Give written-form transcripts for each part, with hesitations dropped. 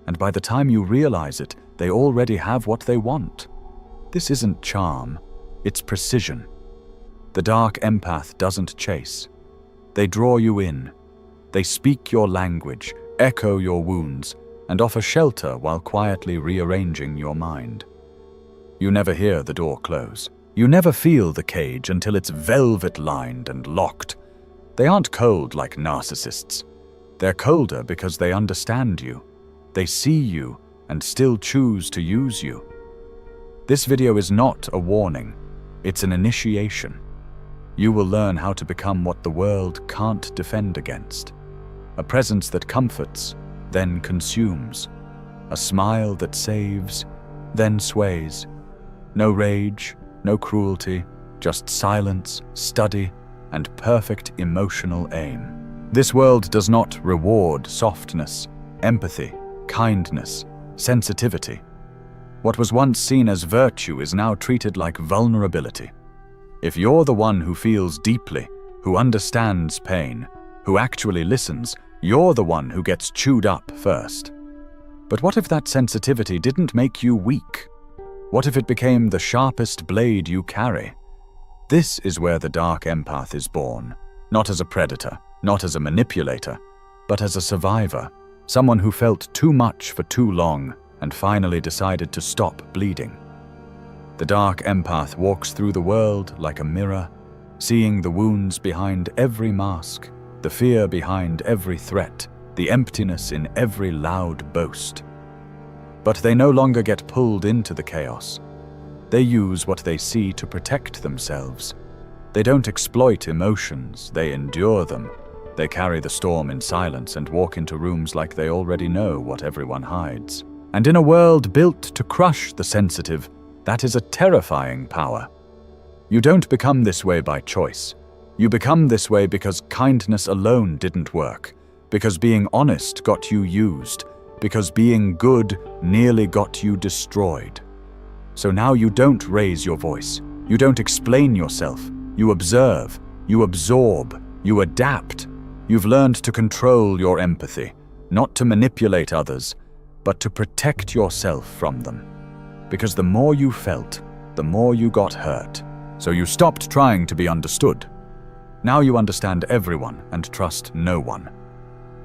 and by the time you realize it, they already have what they want. This isn't charm, it's precision. The dark empath doesn't chase. They draw you in. They speak your language, echo your wounds, and offer shelter while quietly rearranging your mind. You never hear the door close. You never feel the cage until it's velvet-lined and locked. They aren't cold like narcissists. They're colder because they understand you. They see you and still choose to use you. This video is not a warning. It's an initiation. You will learn how to become what the world can't defend against. A presence that comforts, then consumes. A smile that saves, then sways. No rage, no cruelty, just silence, study, and perfect emotional aim. This world does not reward softness, empathy, kindness, sensitivity. What was once seen as virtue is now treated like vulnerability. If you're the one who feels deeply, who understands pain, who actually listens, you're the one who gets chewed up first. But what if that sensitivity didn't make you weak? What if it became the sharpest blade you carry? This is where the dark empath is born, not as a predator, not as a manipulator, but as a survivor, someone who felt too much for too long and finally decided to stop bleeding. The dark empath walks through the world like a mirror, seeing the wounds behind every mask, the fear behind every threat, the emptiness in every loud boast. But they no longer get pulled into the chaos. They use what they see to protect themselves. They don't exploit emotions, they endure them. They carry the storm in silence and walk into rooms like they already know what everyone hides. And in a world built to crush the sensitive, that is a terrifying power. You don't become this way by choice. You become this way because kindness alone didn't work, because being honest got you used, because being good nearly got you destroyed. So now you don't raise your voice. You don't explain yourself. You observe. You absorb. You adapt. You've learned to control your empathy, not to manipulate others, but to protect yourself from them. Because the more you felt, the more you got hurt. So you stopped trying to be understood. Now you understand everyone and trust no one.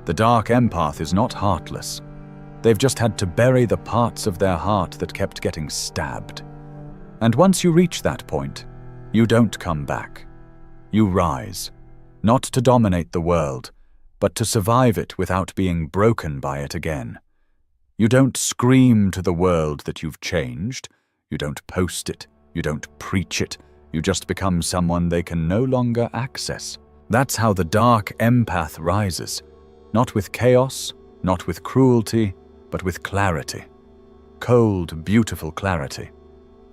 The dark empath is not heartless. They've just had to bury the parts of their heart that kept getting stabbed. And once you reach that point, you don't come back. You rise, not to dominate the world, but to survive it without being broken by it again. You don't scream to the world that you've changed. You don't post it. You don't preach it. You just become someone they can no longer access. That's how the dark empath rises. Not with chaos, not with cruelty, but with clarity. Cold, beautiful clarity.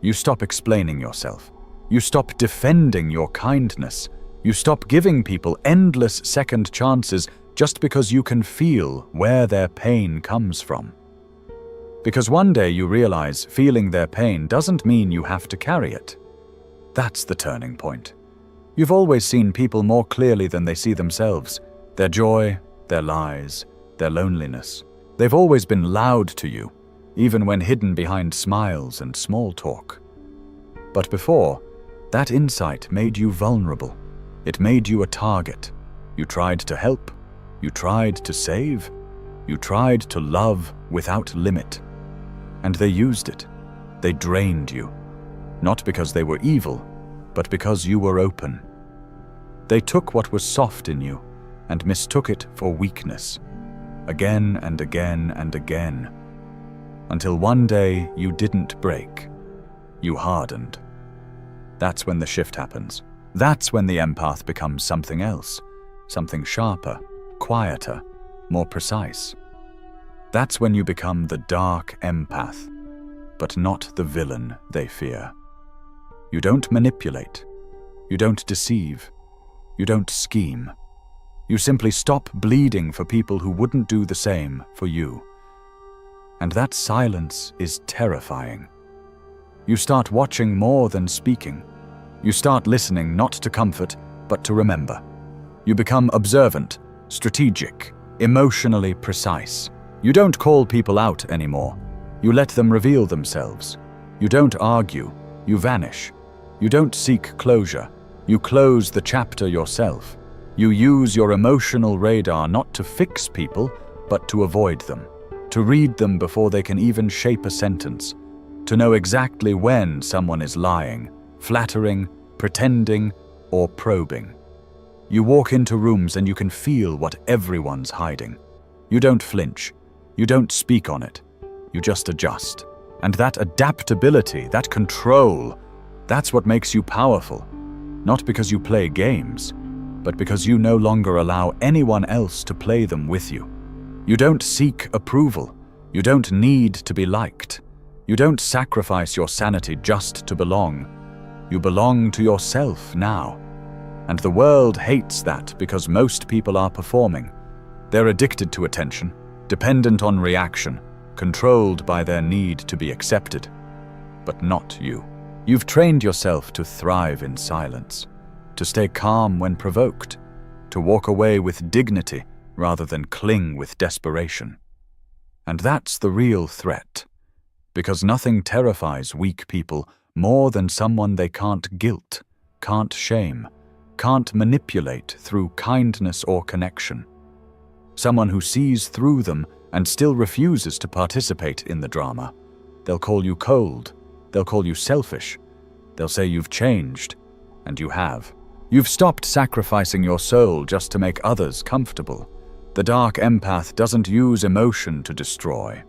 You stop explaining yourself. You stop defending your kindness. You stop giving people endless second chances just because you can feel where their pain comes from. Because one day you realize feeling their pain doesn't mean you have to carry it. That's the turning point. You've always seen people more clearly than they see themselves. Their joy, their lies, their loneliness. They've always been loud to you, even when hidden behind smiles and small talk. But before, that insight made you vulnerable. It made you a target. You tried to help. You tried to save. You tried to love without limit. And they used it. They drained you. Not because they were evil, but because you were open. They took what was soft in you and mistook it for weakness. Again and again and again. Until one day you didn't break. You hardened. That's when the shift happens. That's when the empath becomes something else. Something sharper, quieter, more precise. That's when you become the dark empath, but not the villain they fear. You don't manipulate. You don't deceive. You don't scheme. You simply stop bleeding for people who wouldn't do the same for you. And that silence is terrifying. You start watching more than speaking. You start listening not to comfort, but to remember. You become observant, strategic, emotionally precise. You don't call people out anymore. You let them reveal themselves. You don't argue. You vanish. You don't seek closure. You close the chapter yourself. You use your emotional radar not to fix people, but to avoid them, to read them before they can even shape a sentence, to know exactly when someone is lying, flattering, pretending, or probing. You walk into rooms and you can feel what everyone's hiding. You don't flinch. You don't speak on it. You just adjust. And that adaptability, that control, that's what makes you powerful. Not because you play games, but because you no longer allow anyone else to play them with you. You don't seek approval. You don't need to be liked. You don't sacrifice your sanity just to belong. You belong to yourself now. And the world hates that because most people are performing. They're addicted to attention, dependent on reaction, controlled by their need to be accepted. But not you. You've trained yourself to thrive in silence, to stay calm when provoked, to walk away with dignity rather than cling with desperation. And that's the real threat, because nothing terrifies weak people more than someone they can't guilt, can't shame, can't manipulate through kindness or connection. Someone who sees through them and still refuses to participate in the drama. They'll call you cold, they'll call you selfish, they'll say you've changed, and you have. You've stopped sacrificing your soul just to make others comfortable. The dark empath doesn't use emotion to destroy.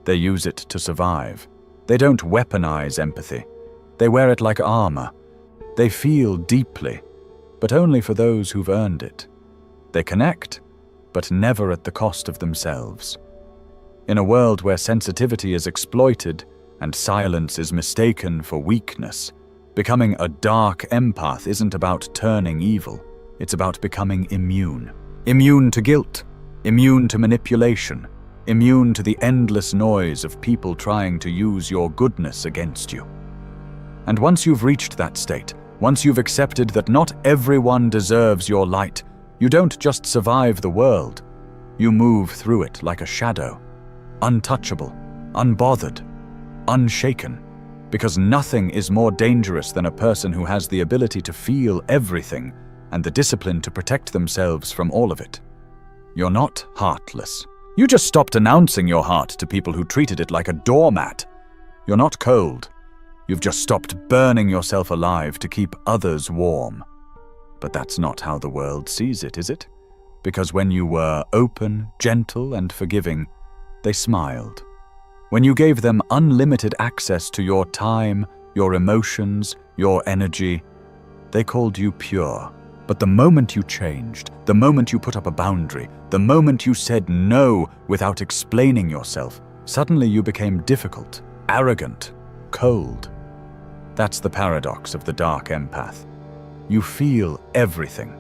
They use it to survive. They don't weaponize empathy. They wear it like armor. They feel deeply, but only for those who've earned it. They connect, but never at the cost of themselves. In a world where sensitivity is exploited and silence is mistaken for weakness, becoming a dark empath isn't about turning evil. It's about becoming immune. Immune to guilt, immune to manipulation, immune to the endless noise of people trying to use your goodness against you. And once you've reached that state, once you've accepted that not everyone deserves your light, you don't just survive the world, you move through it like a shadow, untouchable, unbothered, unshaken, because nothing is more dangerous than a person who has the ability to feel everything and the discipline to protect themselves from all of it. You're not heartless. You just stopped announcing your heart to people who treated it like a doormat. You're not cold. You've just stopped burning yourself alive to keep others warm. But that's not how the world sees it, is it? Because when you were open, gentle, and forgiving, they smiled. When you gave them unlimited access to your time, your emotions, your energy, they called you pure. But the moment you changed, the moment you put up a boundary, the moment you said no without explaining yourself, suddenly you became difficult, arrogant, cold. That's the paradox of the dark empath. You feel everything.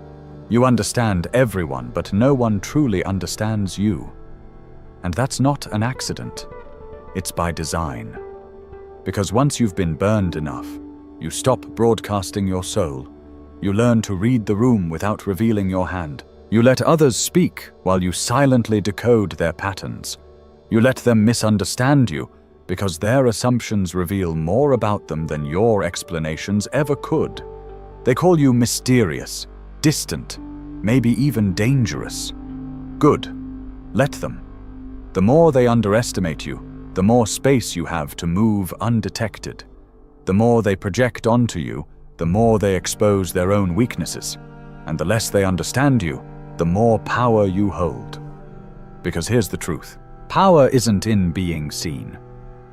You understand everyone, but no one truly understands you. And that's not an accident. It's by design. Because once you've been burned enough, you stop broadcasting your soul. You learn to read the room without revealing your hand. You let others speak while you silently decode their patterns. You let them misunderstand you because their assumptions reveal more about them than your explanations ever could. They call you mysterious, distant, maybe even dangerous. Good. Let them. The more they underestimate you, the more space you have to move undetected. The more they project onto you, the more they expose their own weaknesses. And the less they understand you, the more power you hold. Because here's the truth. Power isn't in being seen.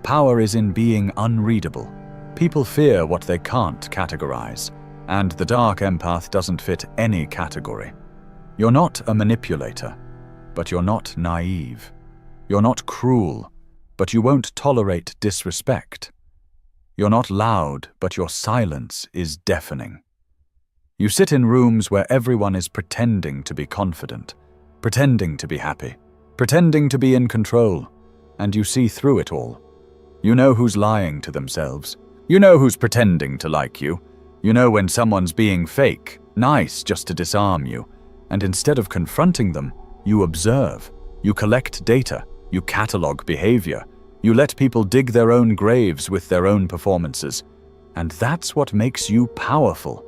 Power is in being unreadable. People fear what they can't categorize, and the dark empath doesn't fit any category. You're not a manipulator, but you're not naive. You're not cruel, but you won't tolerate disrespect. You're not loud, but your silence is deafening. You sit in rooms where everyone is pretending to be confident, pretending to be happy, pretending to be in control, and you see through it all. You know who's lying to themselves. You know who's pretending to like you. You know when someone's being fake, nice just to disarm you, and instead of confronting them, you observe, you collect data, You catalog behavior. You let people dig their own graves with their own performances. And that's what makes you powerful.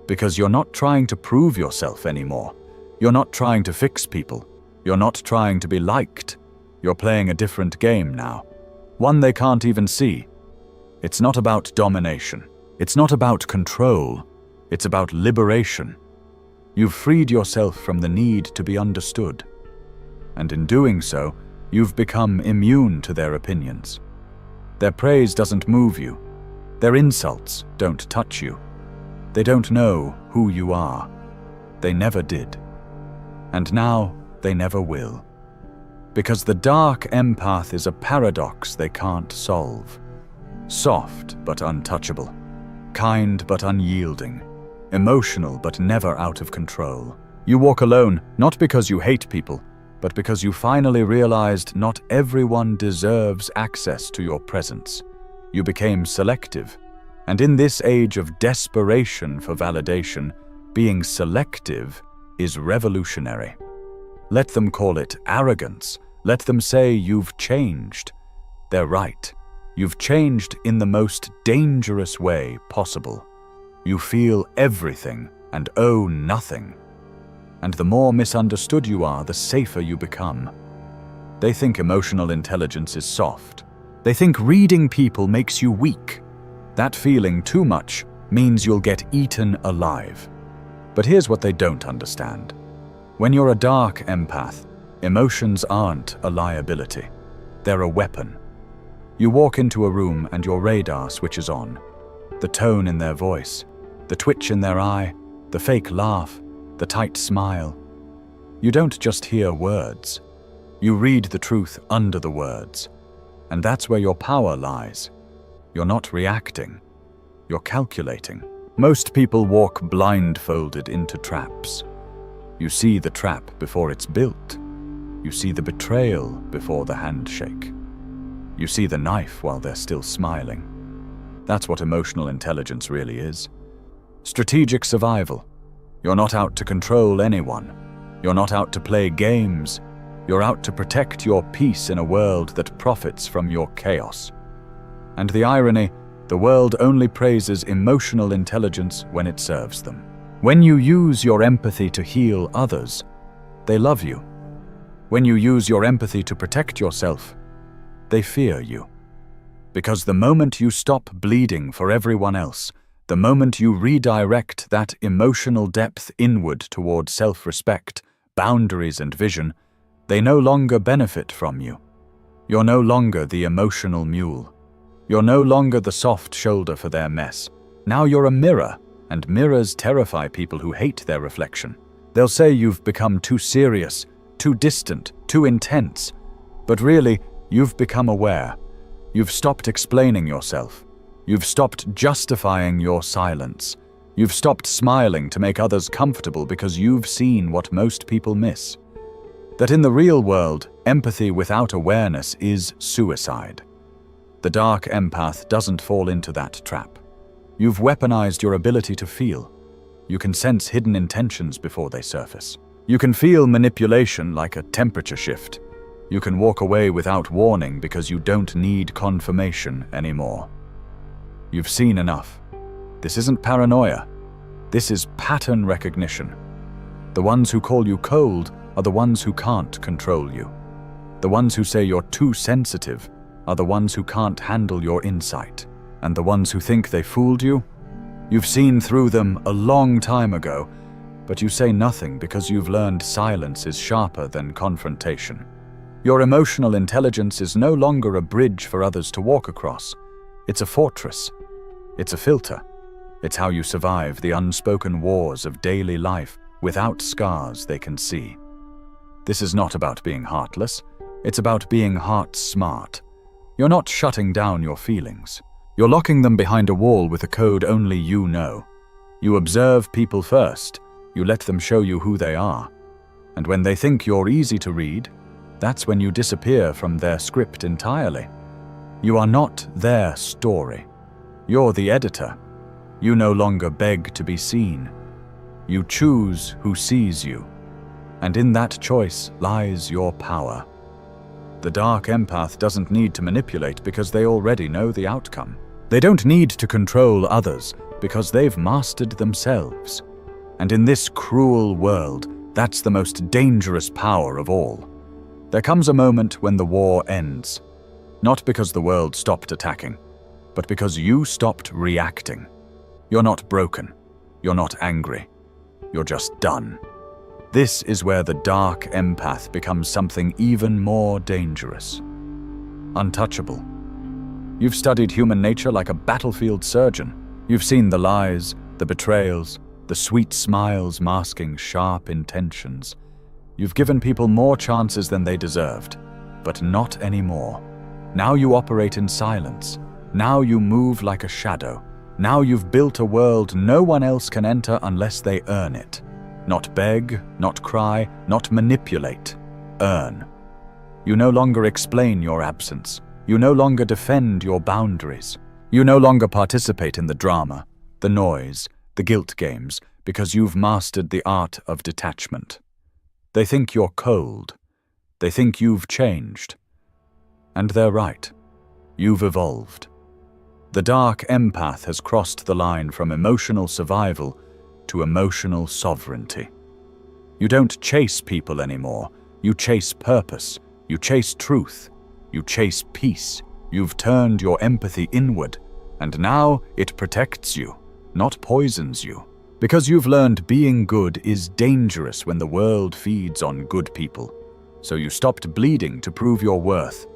Because you're not trying to prove yourself anymore. You're not trying to fix people. You're not trying to be liked. You're playing a different game now. One they can't even see. It's not about domination. It's not about control. It's about liberation. You've freed yourself from the need to be understood. And in doing so, you've become immune to their opinions. Their praise doesn't move you. Their insults don't touch you. They don't know who you are. They never did. And now they never will. Because the dark empath is a paradox they can't solve. Soft but untouchable. Kind but unyielding. Emotional but never out of control. You walk alone, not because you hate people, but because you finally realized not everyone deserves access to your presence. You became selective. And in this age of desperation for validation, being selective is revolutionary. Let them call it arrogance. Let them say you've changed. They're right. You've changed in the most dangerous way possible. You feel everything and owe nothing. And the more misunderstood you are, the safer you become. They think emotional intelligence is soft. They think reading people makes you weak. That feeling too much means you'll get eaten alive. But here's what they don't understand. When you're a dark empath, emotions aren't a liability. They're a weapon. You walk into a room and your radar switches on. The tone in their voice, the twitch in their eye, the fake laugh, the tight smile. You don't just hear words. You read the truth under the words. And that's where your power lies. You're not reacting. You're calculating. Most people walk blindfolded into traps. You see the trap before it's built. You see the betrayal before the handshake. You see the knife while they're still smiling. That's what emotional intelligence really is. Strategic survival. You're not out to control anyone. You're not out to play games. You're out to protect your peace in a world that profits from your chaos. And the irony, the world only praises emotional intelligence when it serves them. When you use your empathy to heal others, they love you. When you use your empathy to protect yourself, they fear you. Because the moment you stop bleeding for everyone else, the moment you redirect that emotional depth inward toward self-respect, boundaries and vision, they no longer benefit from you. You're no longer the emotional mule. You're no longer the soft shoulder for their mess. Now you're a mirror, and mirrors terrify people who hate their reflection. They'll say you've become too serious, too distant, too intense. But really, you've become aware. You've stopped explaining yourself. You've stopped justifying your silence. You've stopped smiling to make others comfortable because you've seen what most people miss. That in the real world, empathy without awareness is suicide. The dark empath doesn't fall into that trap. You've weaponized your ability to feel. You can sense hidden intentions before they surface. You can feel manipulation like a temperature shift. You can walk away without warning because you don't need confirmation anymore. You've seen enough. This isn't paranoia. This is pattern recognition. The ones who call you cold are the ones who can't control you. The ones who say you're too sensitive are the ones who can't handle your insight. And the ones who think they fooled you? You've seen through them a long time ago, but you say nothing because you've learned silence is sharper than confrontation. Your emotional intelligence is no longer a bridge for others to walk across. It's a fortress. It's a filter. It's how you survive the unspoken wars of daily life without scars they can see. This is not about being heartless. It's about being heart-smart. You're not shutting down your feelings. You're locking them behind a wall with a code only you know. You observe people first. You let them show you who they are. And when they think you're easy to read, that's when you disappear from their script entirely. You are not their story. You're the editor. You no longer beg to be seen. You choose who sees you. And in that choice lies your power. The dark empath doesn't need to manipulate because they already know the outcome. They don't need to control others because they've mastered themselves. And in this cruel world, that's the most dangerous power of all. There comes a moment when the war ends, not because the world stopped attacking, but because you stopped reacting. You're not broken. You're not angry. You're just done. This is where the dark empath becomes something even more dangerous. Untouchable. You've studied human nature like a battlefield surgeon. You've seen the lies, the betrayals, the sweet smiles masking sharp intentions. You've given people more chances than they deserved, but not anymore. Now you operate in silence. Now you move like a shadow. Now you've built a world no one else can enter unless they earn it. Not beg, not cry, not manipulate. Earn. You no longer explain your absence. You no longer defend your boundaries. You no longer participate in the drama, the noise, the guilt games, because you've mastered the art of detachment. They think you're cold. They think you've changed. And they're right. You've evolved. The dark empath has crossed the line from emotional survival to emotional sovereignty. You don't chase people anymore. You chase purpose. You chase truth. You chase peace. You've turned your empathy inward, and now it protects you, not poisons you. Because you've learned being good is dangerous when the world feeds on good people. So you stopped bleeding to prove your worth.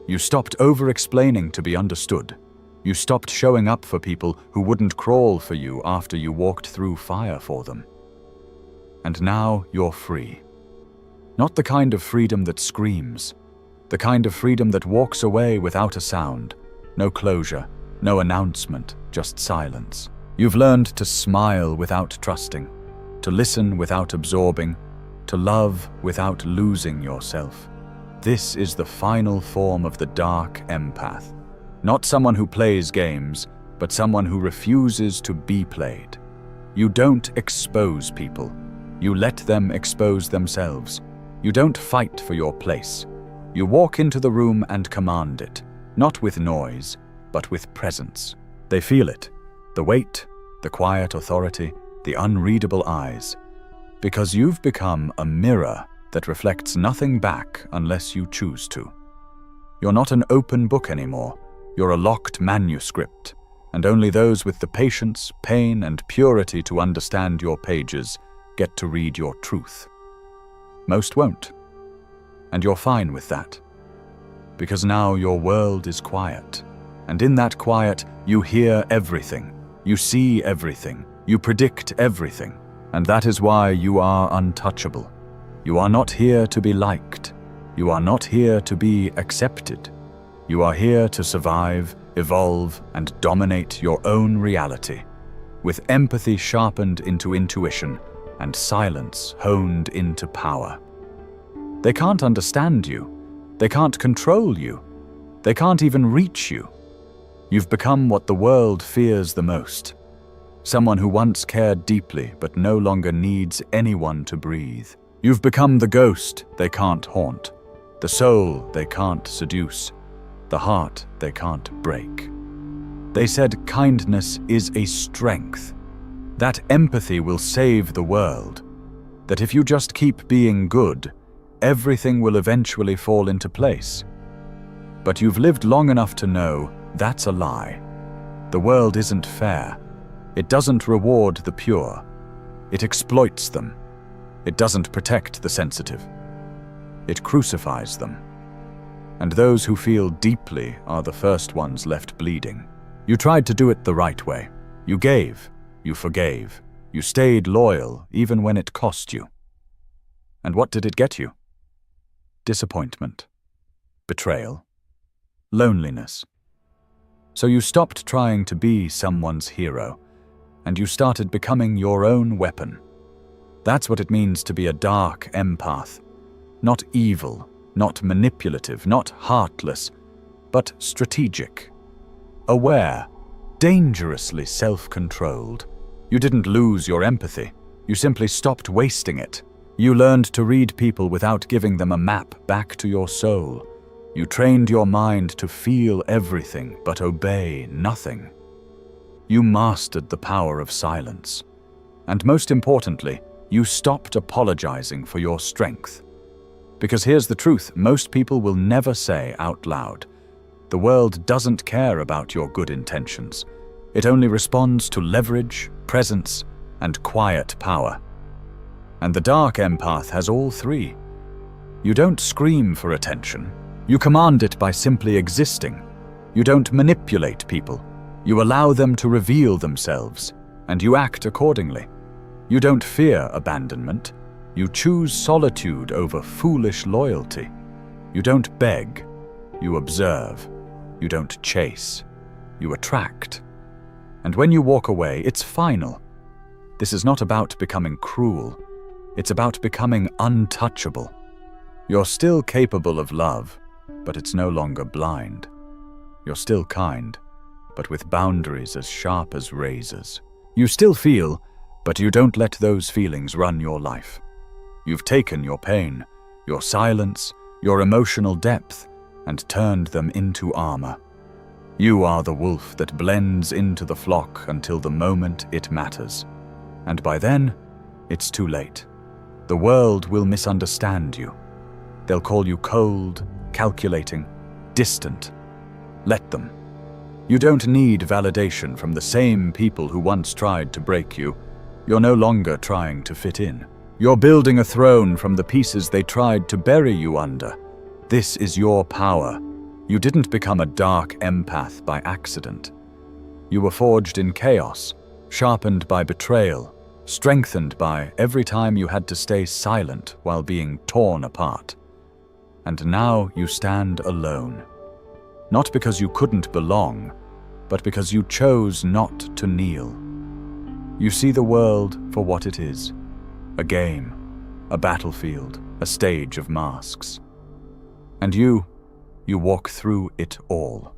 You stopped over-explaining to be understood. You stopped showing up for people who wouldn't crawl for you after you walked through fire for them. And now you're free. Not the kind of freedom that screams. The kind of freedom that walks away without a sound. No closure, no announcement, just silence. You've learned to smile without trusting, to listen without absorbing, to love without losing yourself. This is the final form of the dark empath. Not someone who plays games, but someone who refuses to be played. You don't expose people. You let them expose themselves. You don't fight for your place. You walk into the room and command it, not with noise, but with presence. They feel it, the weight, the quiet authority, the unreadable eyes. Because you've become a mirror that reflects nothing back unless you choose to. You're not an open book anymore. You're a locked manuscript, and only those with the patience, pain, and purity to understand your pages get to read your truth. Most won't. And you're fine with that. Because now your world is quiet. And in that quiet, you hear everything. You see everything. You predict everything. And that is why you are untouchable. You are not here to be liked. You are not here to be accepted. You are here to survive, evolve, and dominate your own reality, with empathy sharpened into intuition and silence honed into power. They can't understand you. They can't control you. They can't even reach you. You've become what the world fears the most. Someone who once cared deeply but no longer needs anyone to breathe. You've become the ghost they can't haunt, the soul they can't seduce, the heart they can't break. They said kindness is a strength, that empathy will save the world, that if you just keep being good, everything will eventually fall into place. But you've lived long enough to know that's a lie. The world isn't fair. It doesn't reward the pure. It exploits them. It doesn't protect the sensitive. It crucifies them. And those who feel deeply are the first ones left bleeding. You tried to do it the right way. You gave. You forgave. You stayed loyal even when it cost you. And what did it get you? Disappointment. Betrayal. Loneliness. So you stopped trying to be someone's hero, and you started becoming your own weapon. That's what it means to be a dark empath. Not evil, not manipulative, not heartless, but strategic. Aware, dangerously self-controlled. You didn't lose your empathy. You simply stopped wasting it. You learned to read people without giving them a map back to your soul. You trained your mind to feel everything but obey nothing. You mastered the power of silence. And most importantly, you stopped apologizing for your strength. Because here's the truth, most people will never say out loud. The world doesn't care about your good intentions. It only responds to leverage, presence, and quiet power. And the dark empath has all three. You don't scream for attention. You command it by simply existing. You don't manipulate people. You allow them to reveal themselves, and you act accordingly. You don't fear abandonment. You choose solitude over foolish loyalty. You don't beg. You observe. You don't chase. You attract. And when you walk away, it's final. This is not about becoming cruel. It's about becoming untouchable. You're still capable of love, but it's no longer blind. You're still kind, but with boundaries as sharp as razors. You still feel, but you don't let those feelings run your life. You've taken your pain, your silence, your emotional depth, and turned them into armor. You are the wolf that blends into the flock until the moment it matters. And by then, it's too late. The world will misunderstand you. They'll call you cold, calculating, distant. Let them. You don't need validation from the same people who once tried to break you. You're no longer trying to fit in. You're building a throne from the pieces they tried to bury you under. This is your power. You didn't become a dark empath by accident. You were forged in chaos, sharpened by betrayal, strengthened by every time you had to stay silent while being torn apart. And now you stand alone. Not because you couldn't belong, but because you chose not to kneel. You see the world for what it is. A game, a battlefield, a stage of masks. And you walk through it all.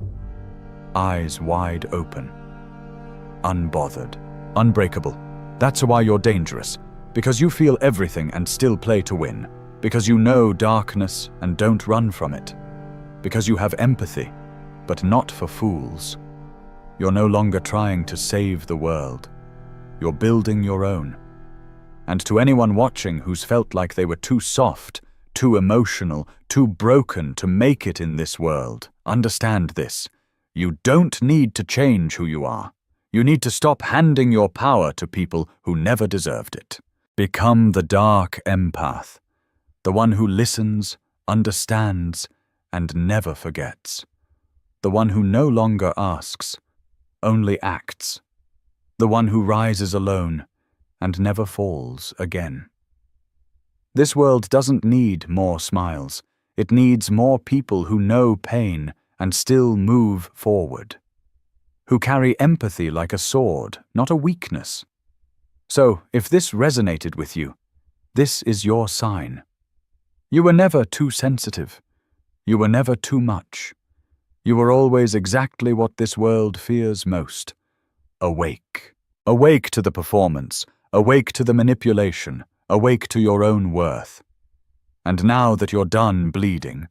Eyes wide open. Unbothered. Unbreakable. That's why you're dangerous. Because you feel everything and still play to win. Because you know darkness and don't run from it. Because you have empathy, but not for fools. You're no longer trying to save the world. You're building your own. And to anyone watching who's felt like they were too soft, too emotional, too broken to make it in this world, understand this. You don't need to change who you are. You need to stop handing your power to people who never deserved it. Become the dark empath, the one who listens, understands, and never forgets. The one who no longer asks, only acts. The one who rises alone and never falls again. This world doesn't need more smiles. It needs more people who know pain and still move forward. Who carry empathy like a sword, not a weakness. So, if this resonated with you, this is your sign. You were never too sensitive. You were never too much. You were always exactly what this world fears most. Awake. Awake to the performance. Awake to the manipulation. Awake to your own worth. And now that you're done bleeding,